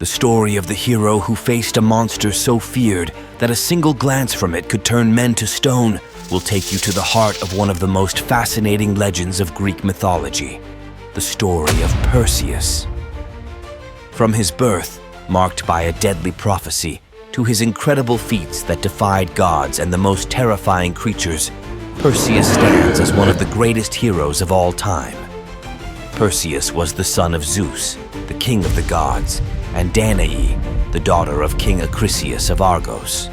The story of the hero who faced a monster so feared that a single glance from it could turn men to stone will take you to the heart of one of the most fascinating legends of Greek mythology, the story of Perseus. From his birth, marked by a deadly prophecy, to his incredible feats that defied gods and the most terrifying creatures, Perseus stands as one of the greatest heroes of all time. Perseus was the son of Zeus, the king of the gods, and Danae, the daughter of King Acrisius of Argos.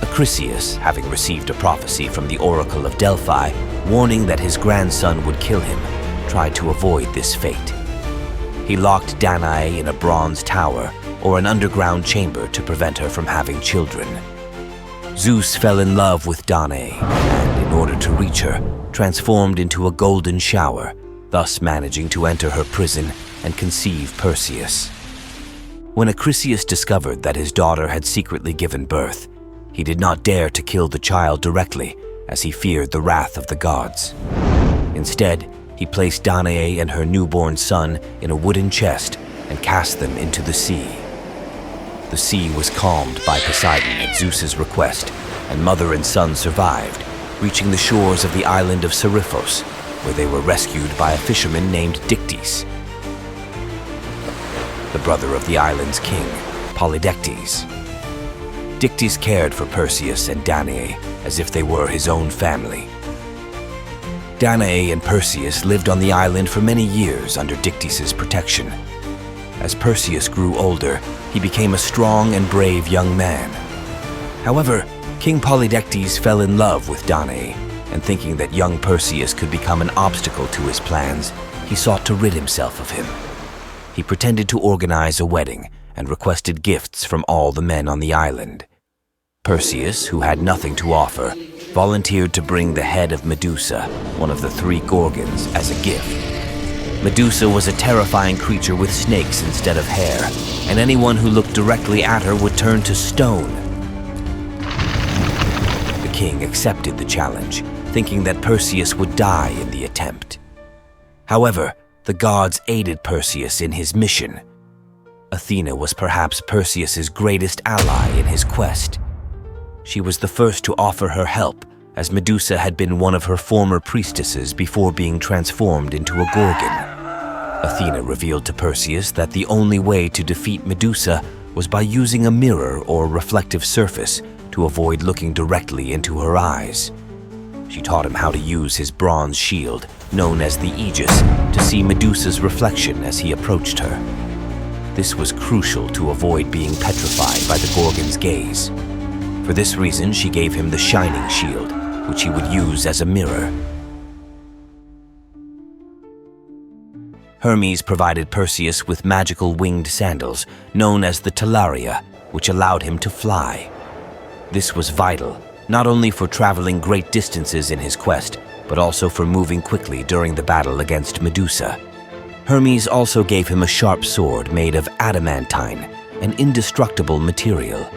Acrisius, having received a prophecy from the Oracle of Delphi, warning that his grandson would kill him, tried to avoid this fate. He locked Danae in a bronze tower or an underground chamber to prevent her from having children. Zeus fell in love with Danae and, in order to reach her, transformed into a golden shower, thus managing to enter her prison and conceive Perseus. When Acrisius discovered that his daughter had secretly given birth, he did not dare to kill the child directly, as he feared the wrath of the gods. Instead, he placed Danae and her newborn son in a wooden chest and cast them into the sea. The sea was calmed by Poseidon at Zeus's request, and mother and son survived, reaching the shores of the island of Serifos, where they were rescued by a fisherman named Dictys, the brother of the island's king, Polydectes. Dictys cared for Perseus and Danae as if they were his own family. Danae and Perseus lived on the island for many years under Dictys's protection. As Perseus grew older, he became a strong and brave young man. However, King Polydectes fell in love with Danae, and thinking that young Perseus could become an obstacle to his plans, he sought to rid himself of him. He pretended to organize a wedding and requested gifts from all the men on the island. Perseus, who had nothing to offer, volunteered to bring the head of Medusa, one of the 3 Gorgons, as a gift. Medusa was a terrifying creature with snakes instead of hair, and anyone who looked directly at her would turn to stone. The king accepted the challenge, thinking that Perseus would die in the attempt. However, the gods aided Perseus in his mission. Athena was perhaps Perseus's greatest ally in his quest. She was the first to offer her help, as Medusa had been one of her former priestesses before being transformed into a Gorgon. Athena revealed to Perseus that the only way to defeat Medusa was by using a mirror or reflective surface to avoid looking directly into her eyes. She taught him how to use his bronze shield, known as the Aegis, to see Medusa's reflection as he approached her. This was crucial to avoid being petrified by the Gorgon's gaze. For this reason, she gave him the Shining Shield, which he would use as a mirror. Hermes provided Perseus with magical winged sandals, known as the Talaria, which allowed him to fly. This was vital, not only for traveling great distances in his quest, but also for moving quickly during the battle against Medusa. Hermes also gave him a sharp sword made of adamantine, an indestructible material.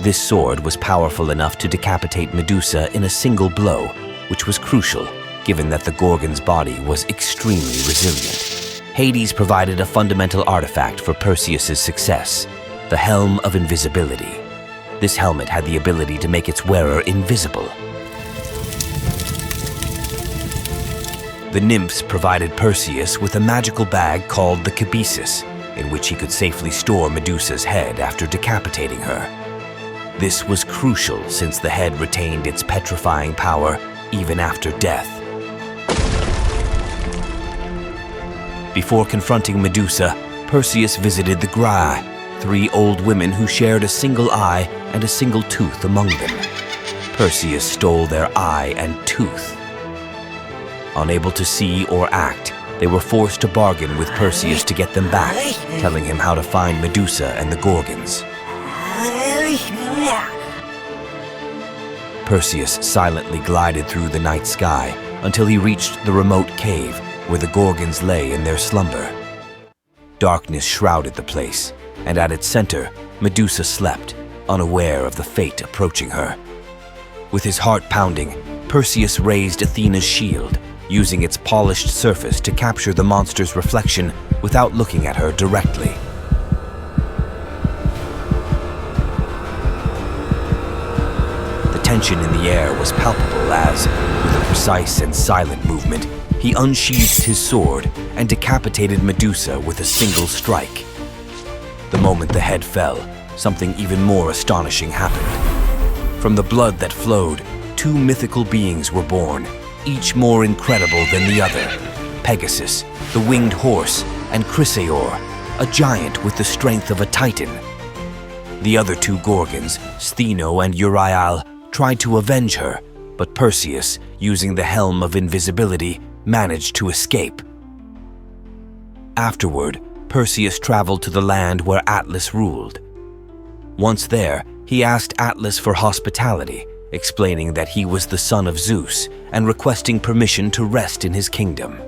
This sword was powerful enough to decapitate Medusa in a single blow, which was crucial, given that the Gorgon's body was extremely resilient. Hades provided a fundamental artifact for Perseus's success, the Helm of Invisibility. This helmet had the ability to make its wearer invisible. The nymphs provided Perseus with a magical bag called the Cabesus, in which he could safely store Medusa's head after decapitating her. This was crucial since the head retained its petrifying power even after death. Before confronting Medusa, Perseus visited the Graeae, 3 old women who shared a single eye and a single tooth among them. Perseus stole their eye and tooth. Unable to see or act, they were forced to bargain with Perseus to get them back, telling him how to find Medusa and the Gorgons. Perseus silently glided through the night sky until he reached the remote cave where the Gorgons lay in their slumber. Darkness shrouded the place, and at its center, Medusa slept, unaware of the fate approaching her. With his heart pounding, Perseus raised Athena's shield, using its polished surface to capture the monster's reflection without looking at her directly. tension in the air was palpable as, with a precise and silent movement, he unsheathed his sword and decapitated Medusa with a single strike. The moment the head fell, something even more astonishing happened. From the blood that flowed, two mythical beings were born, each more incredible than the other: Pegasus, the winged horse, and Chrysaor, a giant with the strength of a titan. The other two Gorgons, Stheno and Uriel, tried to avenge her, but Perseus, using the Helm of Invisibility, managed to escape. Afterward, Perseus traveled to the land where Atlas ruled. Once there, he asked Atlas for hospitality, explaining that he was the son of Zeus and requesting permission to rest in his kingdom.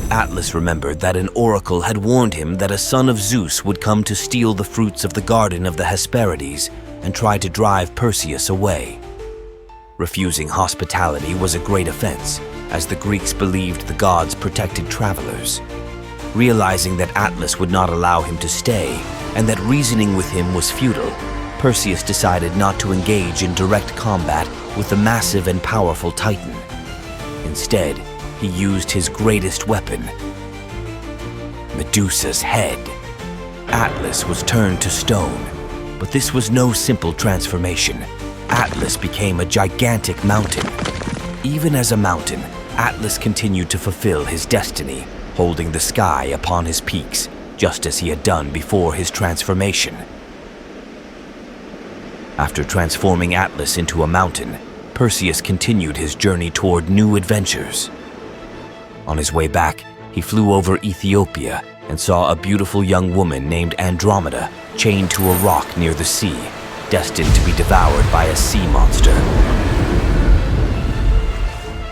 Atlas remembered that an oracle had warned him that a son of Zeus would come to steal the fruits of the garden of the Hesperides and try to drive Perseus away. Refusing hospitality was a great offense, as the Greeks believed the gods protected travelers. Realizing that Atlas would not allow him to stay, and that reasoning with him was futile, Perseus decided not to engage in direct combat with the massive and powerful Titan. Instead, he used his greatest weapon, Medusa's head. Atlas was turned to stone, but this was no simple transformation. Atlas became a gigantic mountain. Even as a mountain, Atlas continued to fulfill his destiny, holding the sky upon his peaks, just as he had done before his transformation. After transforming Atlas into a mountain, Perseus continued his journey toward new adventures. On his way back, he flew over Ethiopia and saw a beautiful young woman named Andromeda chained to a rock near the sea, destined to be devoured by a sea monster.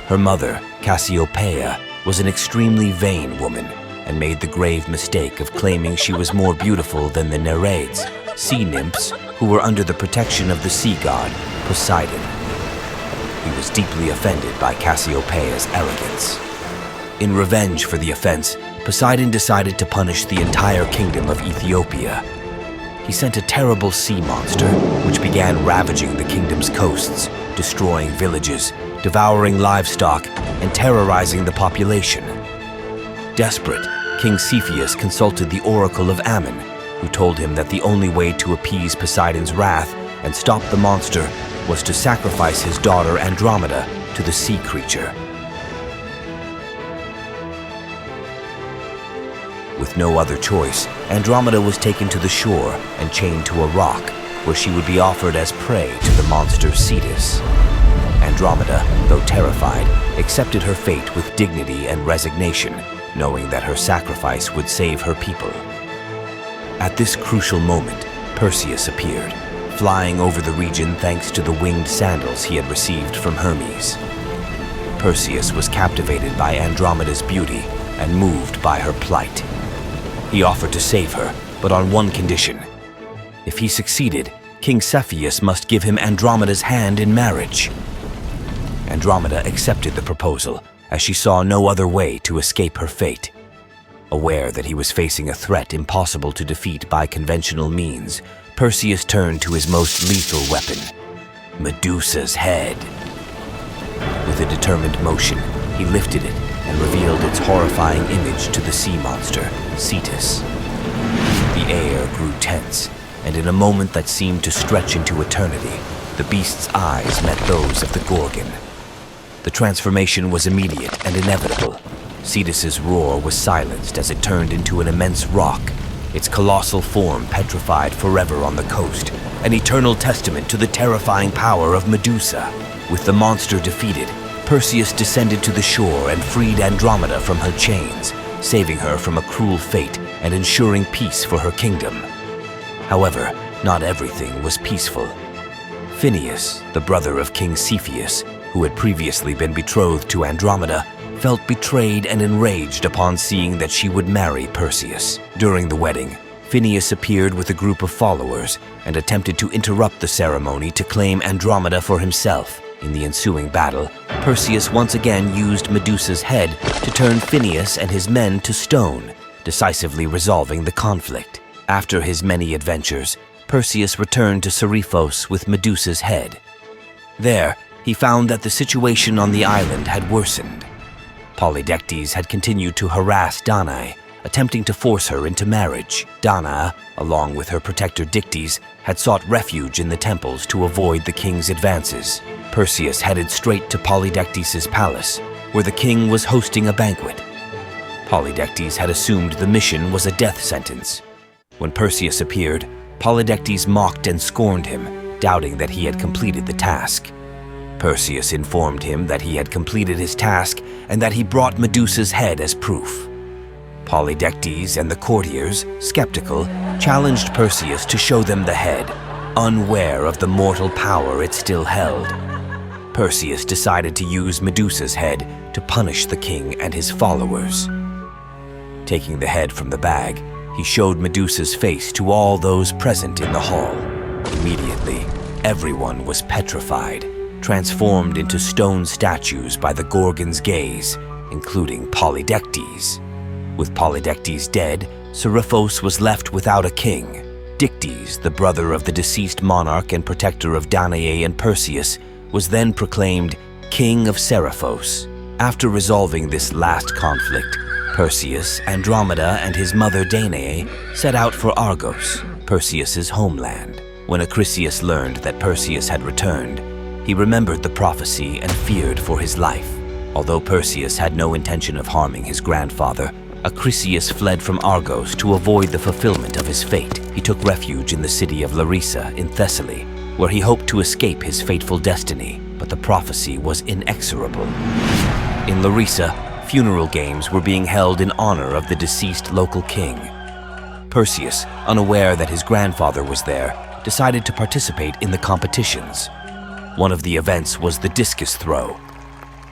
Her mother, Cassiopeia, was an extremely vain woman and made the grave mistake of claiming she was more beautiful than the Nereids, sea nymphs who were under the protection of the sea god, Poseidon. He was deeply offended by Cassiopeia's arrogance. In revenge for the offense, Poseidon decided to punish the entire kingdom of Ethiopia. He sent a terrible sea monster, which began ravaging the kingdom's coasts, destroying villages, devouring livestock, and terrorizing the population. Desperate, King Cepheus consulted the oracle of Ammon, who told him that the only way to appease Poseidon's wrath and stop the monster was to sacrifice his daughter Andromeda to the sea creature. With no other choice, Andromeda was taken to the shore and chained to a rock, where she would be offered as prey to the monster Cetus. Andromeda, though terrified, accepted her fate with dignity and resignation, knowing that her sacrifice would save her people. At this crucial moment, Perseus appeared, flying over the region thanks to the winged sandals he had received from Hermes. Perseus was captivated by Andromeda's beauty and moved by her plight. He offered to save her, but on one condition. If he succeeded, King Cepheus must give him Andromeda's hand in marriage. Andromeda accepted the proposal, as she saw no other way to escape her fate. Aware that he was facing a threat impossible to defeat by conventional means, Perseus turned to his most lethal weapon, Medusa's head. With a determined motion, he lifted it and revealed its horrifying image to the sea monster, Cetus. The air grew tense, and in a moment that seemed to stretch into eternity, the beast's eyes met those of the Gorgon. The transformation was immediate and inevitable. Cetus's roar was silenced as it turned into an immense rock, its colossal form petrified forever on the coast, an eternal testament to the terrifying power of Medusa. With the monster defeated, Perseus descended to the shore and freed Andromeda from her chains, saving her from a cruel fate and ensuring peace for her kingdom. However, not everything was peaceful. Phineus, the brother of King Cepheus, who had previously been betrothed to Andromeda, felt betrayed and enraged upon seeing that she would marry Perseus. During the wedding, Phineus appeared with a group of followers and attempted to interrupt the ceremony to claim Andromeda for himself. In the ensuing battle, Perseus once again used Medusa's head to turn Phineus and his men to stone, decisively resolving the conflict. After his many adventures, Perseus returned to Serifos with Medusa's head. There, he found that the situation on the island had worsened. Polydectes had continued to harass Danae, attempting to force her into marriage. Danae, along with her protector Dictys, had sought refuge in the temples to avoid the king's advances. Perseus headed straight to Polydectes' palace, where the king was hosting a banquet. Polydectes had assumed the mission was a death sentence. When Perseus appeared, Polydectes mocked and scorned him, doubting that he had completed the task. Perseus informed him that he had completed his task and that he brought Medusa's head as proof. Polydectes and the courtiers, skeptical, challenged Perseus to show them the head, unaware of the mortal power it still held. Perseus decided to use Medusa's head to punish the king and his followers. Taking the head from the bag, he showed Medusa's face to all those present in the hall. Immediately, everyone was petrified, transformed into stone statues by the Gorgon's gaze, including Polydectes. With Polydectes dead, Serifos was left without a king. Dictys, the brother of the deceased monarch and protector of Danae and Perseus, was then proclaimed King of Serifos. After resolving this last conflict, Perseus, Andromeda, and his mother Danae set out for Argos, Perseus's homeland. When Acrisius learned that Perseus had returned, he remembered the prophecy and feared for his life. Although Perseus had no intention of harming his grandfather, Acrisius fled from Argos to avoid the fulfillment of his fate. He took refuge in the city of Larissa in Thessaly, where he hoped to escape his fateful destiny, but the prophecy was inexorable. In Larissa, funeral games were being held in honor of the deceased local king. Perseus, unaware that his grandfather was there, decided to participate in the competitions. One of the events was the discus throw.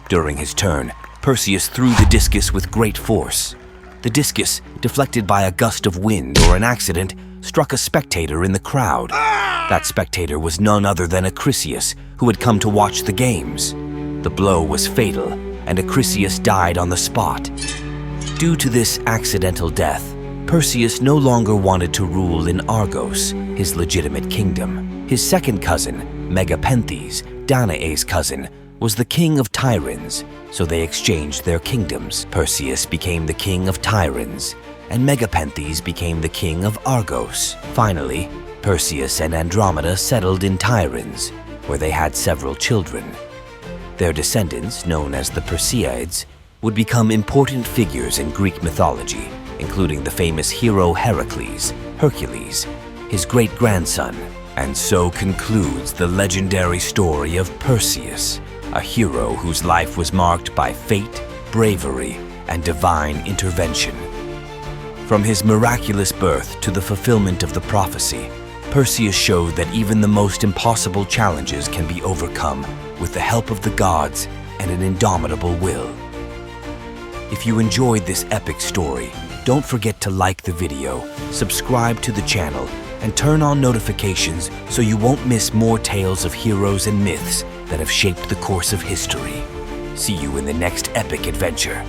During his turn, Perseus threw the discus with great force. The discus, deflected by a gust of wind or an accident, struck a spectator in the crowd. That spectator was none other than Acrisius, who had come to watch the games. The blow was fatal, and Acrisius died on the spot. Due to this accidental death, Perseus no longer wanted to rule in Argos, his legitimate kingdom. His second cousin, Megapenthes, Danae's cousin, was the king of Tyrins, so they exchanged their kingdoms. Perseus became the king of Tyrins, and Megapenthes became the king of Argos. Finally, Perseus and Andromeda settled in Tyrins, where they had several children. Their descendants, known as the Perseids, would become important figures in Greek mythology, including the famous hero Heracles, Hercules, his great-grandson. And so concludes the legendary story of Perseus, a hero whose life was marked by fate, bravery, and divine intervention. From his miraculous birth to the fulfillment of the prophecy, Perseus showed that even the most impossible challenges can be overcome with the help of the gods and an indomitable will. If you enjoyed this epic story, don't forget to like the video, subscribe to the channel, and turn on notifications so you won't miss more tales of heroes and myths that have shaped the course of history. See you in the next epic adventure.